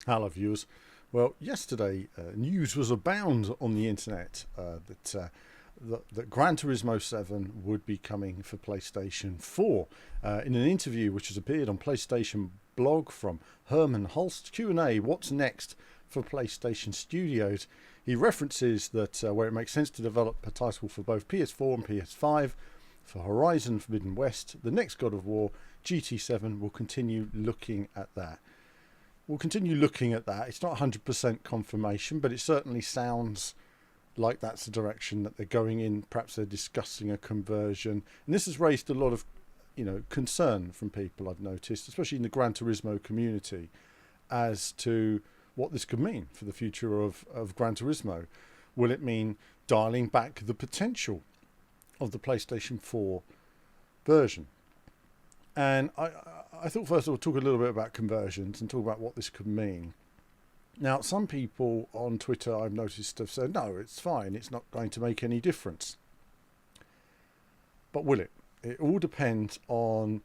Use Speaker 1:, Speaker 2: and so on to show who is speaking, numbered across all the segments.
Speaker 1: Hello, viewers. Well, yesterday news was abound on the internet that Gran Turismo 7 would be coming for PlayStation 4. In an interview which has appeared on PlayStation blog from Herman Holst, Q&A, what's next for PlayStation Studios, he references that where it makes sense to develop a title for both PS4 and PS5, for Horizon Forbidden West, the next God of War, GT7 will continue looking at that. We'll continue looking at that. It's not 100% confirmation, but it certainly sounds like that's the direction that they're going in. Perhaps they're discussing a conversion. And this has raised a lot of, concern from people, I've noticed, especially in the Gran Turismo community, as to what this could mean for the future of Gran Turismo. Will it mean dialing back the potential of the PlayStation 4 version? And I thought first of all talk a little bit about conversions and talk about what this could mean. Now, some people on Twitter I've noticed have said, no, it's fine, it's not going to make any difference. But will it? It all depends on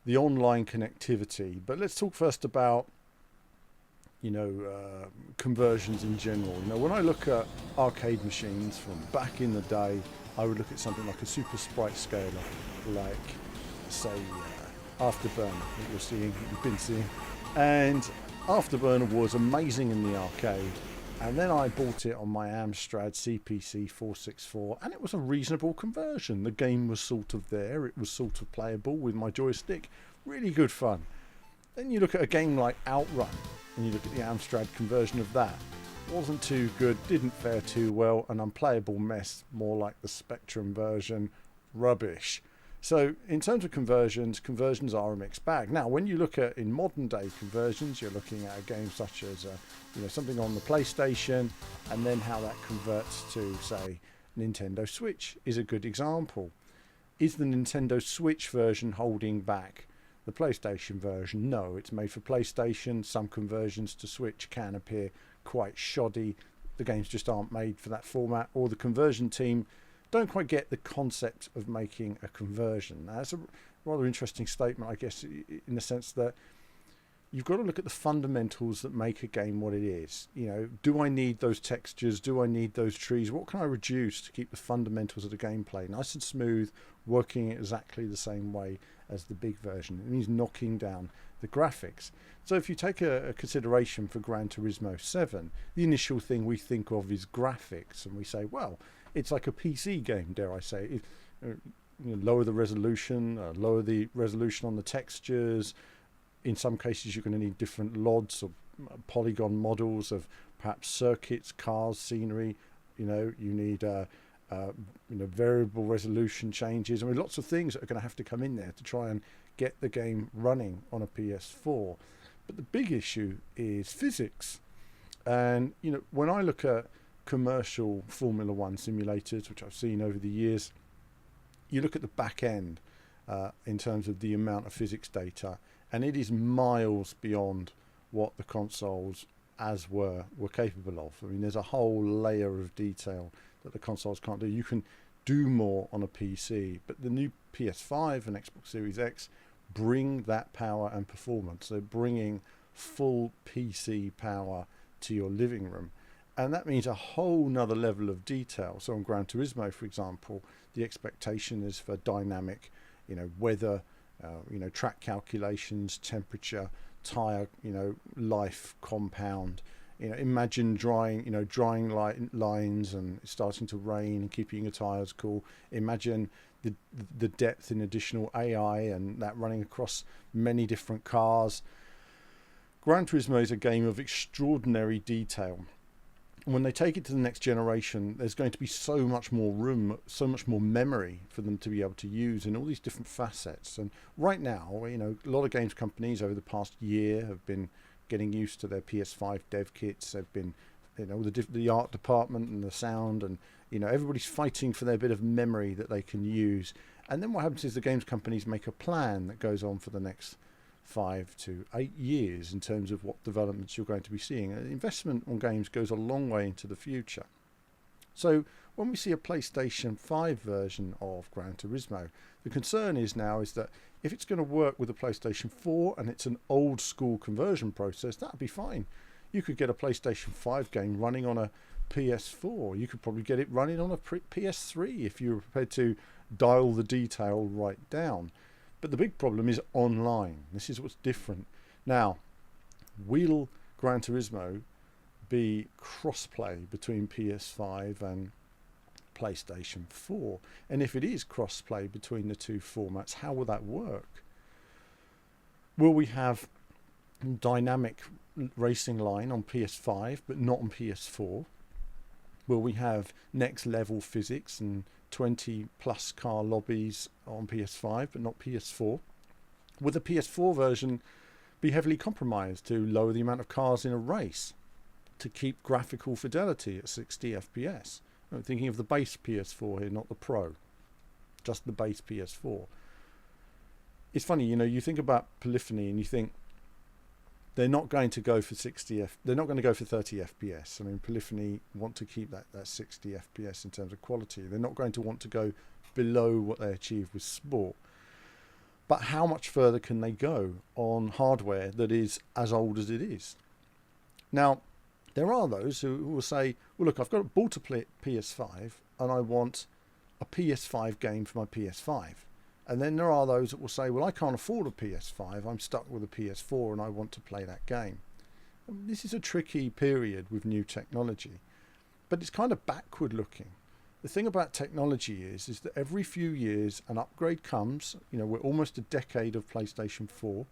Speaker 1: the online connectivity. But let's talk first about, conversions in general. When I look at arcade machines from back in the day, I would look at something like a super sprite scaler, like, say, Afterburner that you've been seeing, and Afterburner was amazing in the arcade, and then I bought it on my Amstrad CPC 464, and it was a reasonable conversion. The game was sort of there, it was sort of playable with my joystick, really good fun. Then you look at a game like Outrun, and you look at the Amstrad conversion of that. Wasn't too good, didn't fare too well, an unplayable mess, more like the Spectrum version, rubbish. So in terms of conversions are a mixed bag. Now, when you look at in modern day conversions, you're looking at a game such as something on the PlayStation, and then how that converts to, say, Nintendo Switch is a good example. Is the Nintendo Switch version holding back the PlayStation version? No, it's made for PlayStation. Some conversions to Switch can appear quite shoddy. The games just aren't made for that format, or the conversion team don't quite get the concept of making a conversion. Now, that's a rather interesting statement, I guess, in the sense that you've got to look at the fundamentals that make a game what it is. Do I need those textures? Do I need those trees? What can I reduce to keep the fundamentals of the gameplay nice and smooth, working exactly the same way as the big version? It means knocking down the graphics. So if you take a consideration for Gran Turismo 7, the initial thing we think of is graphics, and we say, well, it's like a PC game, dare I say. Lower the resolution, lower the resolution on the textures. In some cases, you're going to need different LODs or polygon models of perhaps circuits, cars, scenery. You need variable resolution changes. I mean, lots of things that are going to have to come in there to try and get the game running on a PS4. But the big issue is physics. And, when I look at commercial Formula One simulators, which I've seen over the years, you look at the back end in terms of the amount of physics data, and it is miles beyond what the consoles as were capable of. I mean, there's a whole layer of detail that the consoles can't do. You can do more on a PC, but the new PS5 and Xbox Series X bring that power and performance. They're bringing full PC power to your living room. And that means a whole nother level of detail. So on Gran Turismo, for example, the expectation is for dynamic, weather, track calculations, temperature, tire, life, compound. Imagine drying lines and it's starting to rain and keeping your tires cool. Imagine the depth in additional AI and that running across many different cars. Gran Turismo is a game of extraordinary detail. When they take it to the next generation, there's going to be so much more room, so much more memory for them to be able to use in all these different facets. And right now, a lot of games companies over the past year have been getting used to their PS5 dev kits. They've been, the art department and the sound, and everybody's fighting for their bit of memory that they can use. And then what happens is the games companies make a plan that goes on for the next 5 to 8 years in terms of what developments you're going to be seeing. Investment on games goes a long way into the future. So when we see a PlayStation 5 version of Gran Turismo, the concern is that if it's going to work with a PlayStation 4 and it's an old school conversion process, that'd be fine. You could get a PlayStation 5 game running on a PS4. You could probably get it running on a PS3 if you were prepared to dial the detail right down. But the big problem is online. This is what's different. Now, will Gran Turismo be cross-play between PS5 and PlayStation 4? And if it is cross-play between the two formats, how will that work? Will we have dynamic racing line on PS5 but not on PS4? Will we have next level physics and 20 plus car lobbies on PS5 but not PS4? Will the PS4 version be heavily compromised to lower the amount of cars in a race to keep graphical fidelity at 60 FPS? I'm thinking of the base PS4 here, not the Pro, just the base PS4. It's funny, you think about polyphony and you think they're not going to go for they're not going to go for 30 FPS. I mean, polyphony want to keep that 60 FPS in terms of quality. They're not going to want to go below what they achieve with sport. But how much further can they go on hardware that is as old as it is? Now, there are those who will say, well, look, I've bought a PS5 and I want a PS5 game for my PS5. And then there are those that will say, well, I can't afford a PS5. I'm stuck with a PS4 and I want to play that game. And this is a tricky period with new technology, but it's kind of backward looking. The thing about technology is that every few years an upgrade comes. We're almost a decade of PlayStation 4.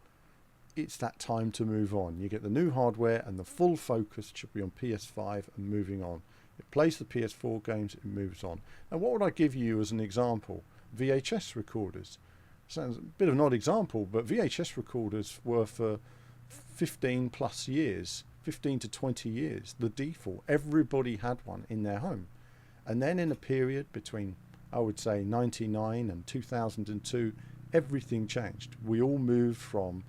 Speaker 1: It's that time to move on. You get the new hardware and the full focus should be on PS5 and moving on. It plays the PS4 games, it moves on. And what would I give you as an example? VHS recorders. Sounds a bit of an odd example, but VHS recorders were for 15 plus years, 15 to 20 years, the default. Everybody had one in their home. And then in a period between, I would say, 99 and 2002, everything changed. We all moved from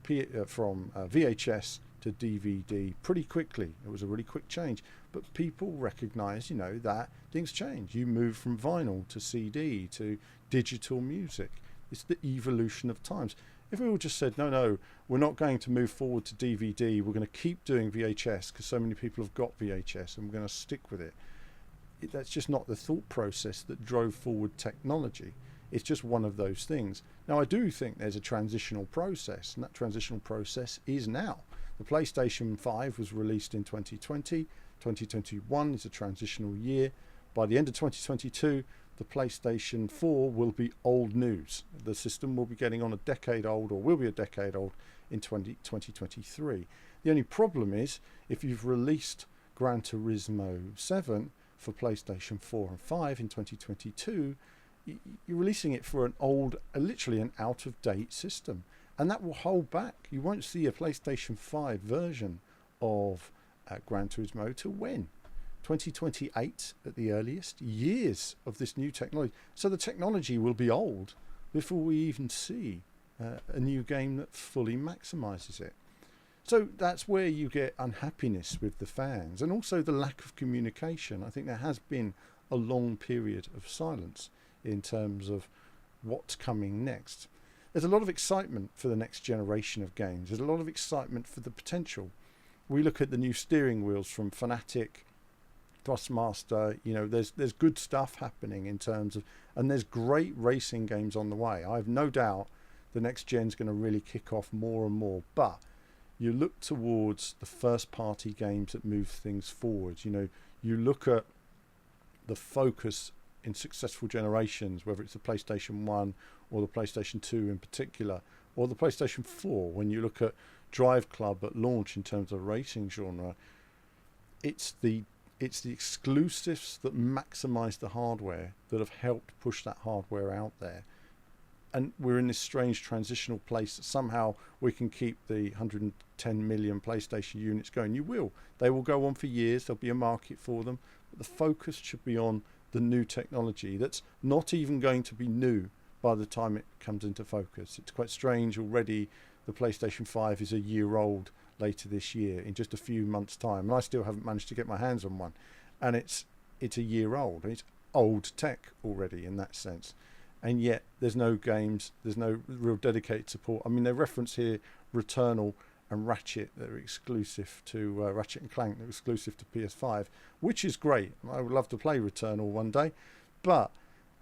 Speaker 1: VHS to DVD pretty quickly. It was a really quick change. But people recognise, that things change. You move from vinyl to CD to digital music. It's the evolution of times. If we all just said, no, we're not going to move forward to DVD, we're going to keep doing VHS because so many people have got VHS and we're going to stick with it. That's just not the thought process that drove forward technology. It's just one of those things. Now, I do think there's a transitional process, and that transitional process is now. The PlayStation 5 was released in 2020. 2021 is a transitional year. By the end of 2022, the PlayStation 4 will be old news. The system will be getting on a decade old, or will be a decade old, in 2023. The only problem is, if you've released Gran Turismo 7 for PlayStation 4 and 5 in 2022, you're releasing it for an old, literally an out-of-date system. And that will hold back. You won't see a PlayStation 5 version of Gran Turismo till when? 2028 at the earliest. Years of this new technology. So the technology will be old before we even see a new game that fully maximizes it. So that's where you get unhappiness with the fans, and also the lack of communication. I think there has been a long period of silence in terms of what's coming next. There's a lot of excitement for the next generation of games. There's a lot of excitement for the potential. We look at the new steering wheels from Fanatic, Thrustmaster. There's good stuff happening in terms of, and there's great racing games on the way. I have no doubt the next gen's going to really kick off more and more. But you look towards the first party games that move things forward. You look at the focus in successful generations, whether it's the PlayStation 1 or the PlayStation 2 in particular, or the PlayStation 4. When you look at Drive Club at launch in terms of racing genre, it's the exclusives that maximize the hardware that have helped push that hardware out there. And we're in this strange transitional place that somehow we can keep the 110 million PlayStation units going. You will. They will go on for years. There'll be a market for them. But the focus should be on the new technology that's not even going to be new by the time it comes into focus. It's quite strange already. The PlayStation 5 is a year old later this year, in just a few months' time. And I still haven't managed to get my hands on one. And it's a year old. It's old tech already in that sense. And yet there's no games, there's no real dedicated support. I mean, they reference here Returnal and Ratchet that are exclusive to Ratchet and Clank that are exclusive to PS5, which is great. I would love to play Returnal one day, but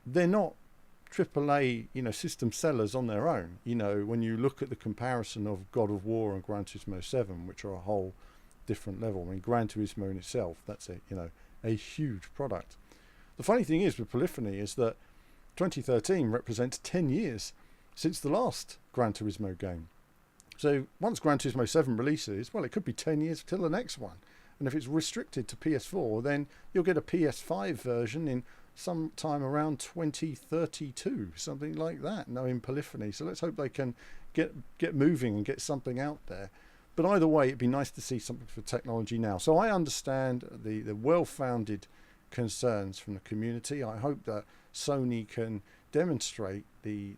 Speaker 1: they're not AAA, system sellers on their own. When you look at the comparison of God of War and Gran Turismo 7, which are a whole different level. I mean, Gran Turismo in itself, that's a huge product. The funny thing is with Polyphony is that 2013 represents 10 years since the last Gran Turismo game. So once Gran Turismo 7 releases, well, it could be 10 years till the next one. And if it's restricted to PS4, then you'll get a PS5 version in sometime around 2032, something like that, knowing Polyphony. So let's hope they can get moving and get something out there. But either way, it'd be nice to see something for technology now. So I understand the well-founded concerns from the community. I hope that Sony can demonstrate and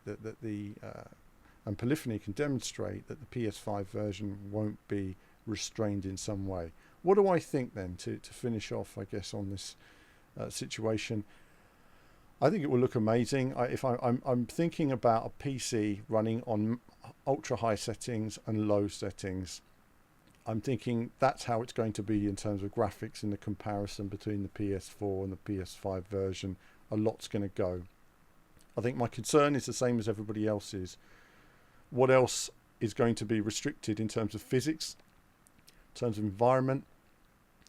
Speaker 1: Polyphony can demonstrate that the PS5 version won't be restrained in some way. What do I think then, to finish off, I guess, on this situation? I think it will look amazing. I'm thinking about a PC running on ultra high settings and low settings. I'm thinking that's how it's going to be in terms of graphics in the comparison between the PS4 and the PS5 version. A lot's going to go. I think my concern is the same as everybody else's. What else is going to be restricted in terms of physics, in terms of environment,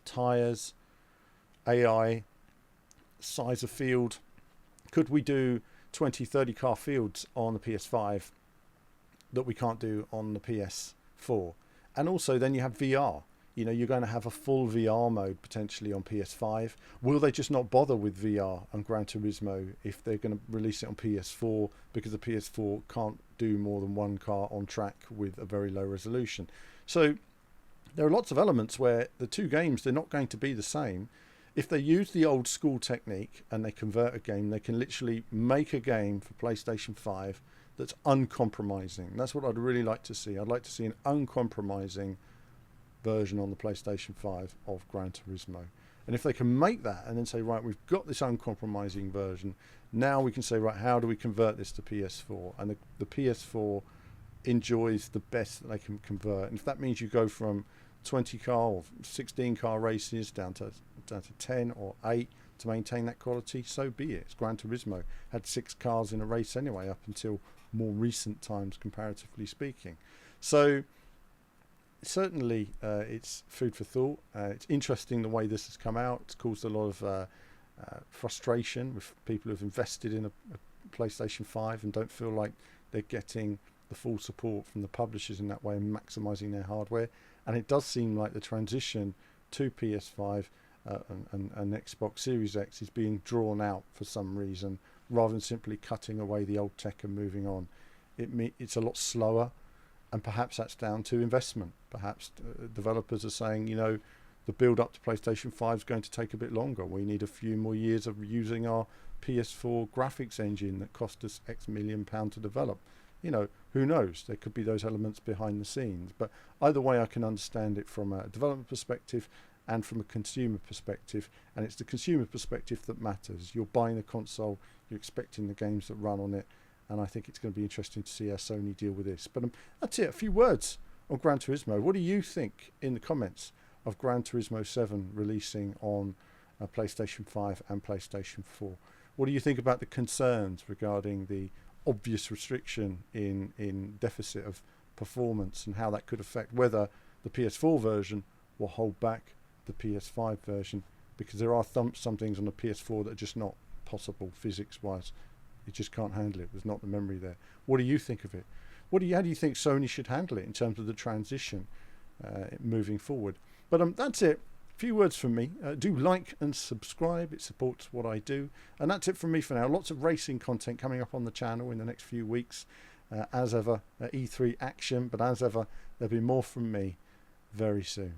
Speaker 1: tires, AI, size of field? Could we do 20, 30 car fields on the PS5 that we can't do on the PS4? And also then you have VR. You're going to have a full VR mode potentially on PS5. Will they just not bother with VR on Gran Turismo if they're going to release it on PS4 because the PS4 can't do more than one car on track with a very low resolution? So there are lots of elements where the two games, they're not going to be the same. If they use the old school technique and they convert a game, they can literally make a game for PlayStation 5 that's uncompromising. That's what I'd really like to see. I'd like to see an uncompromising version on the PlayStation 5 of Gran Turismo. And if they can make that and then say, right, we've got this uncompromising version, now we can say, right, how do we convert this to PS4? And the PS4 enjoys the best that they can convert. And if that means you go from 20 car or 16 car races down to 10 or 8 to maintain that quality, so be it. It's Gran Turismo. Had 6 cars in a race anyway up until more recent times, comparatively speaking. So certainly it's food for thought. It's interesting the way this has come out. It's caused a lot of frustration with people who've invested in a PlayStation 5 and don't feel like they're getting the full support from the publishers in that way and maximising their hardware. And it does seem like the transition to PS5 and Xbox Series X is being drawn out for some reason, rather than simply cutting away the old tech and moving on. It's a lot slower, and perhaps that's down to investment. Perhaps developers are saying, the build up to PlayStation 5 is going to take a bit longer. We need a few more years of using our PS4 graphics engine that cost us X million pound to develop. Who knows? There could be those elements behind the scenes. But either way, I can understand it from a development perspective and from a consumer perspective. And it's the consumer perspective that matters. You're buying a console, you're expecting the games that run on it. And I think it's going to be interesting to see how Sony deal with this. But that's it. A few words on Gran Turismo. What do you think in the comments of Gran Turismo 7 releasing on PlayStation 5 and PlayStation 4? What do you think about the concerns regarding the obvious restriction in deficit of performance and how that could affect whether the PS4 version will hold back the PS5 version? Because there are some things on the PS4 that are just not possible physics-wise. It just can't handle it. There's not the memory there. What do you think of it? How do you think Sony should handle it in terms of the transition moving forward? But that's it. A few words from me. Do like and subscribe. It supports what I do. And that's it from me for now. Lots of racing content coming up on the channel in the next few weeks. As ever, E3 action. But as ever, there'll be more from me very soon.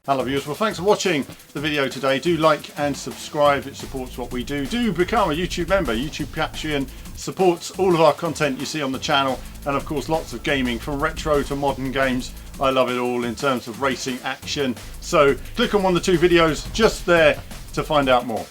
Speaker 1: Hello viewers, well thanks for watching the video today. Do like and subscribe, it supports what we do. Do become a YouTube member. YouTube Patreon supports all of our content you see on the channel, and of course lots of gaming from retro to modern games. I love it all in terms of racing action. So click on one of the 2 videos just there to find out more.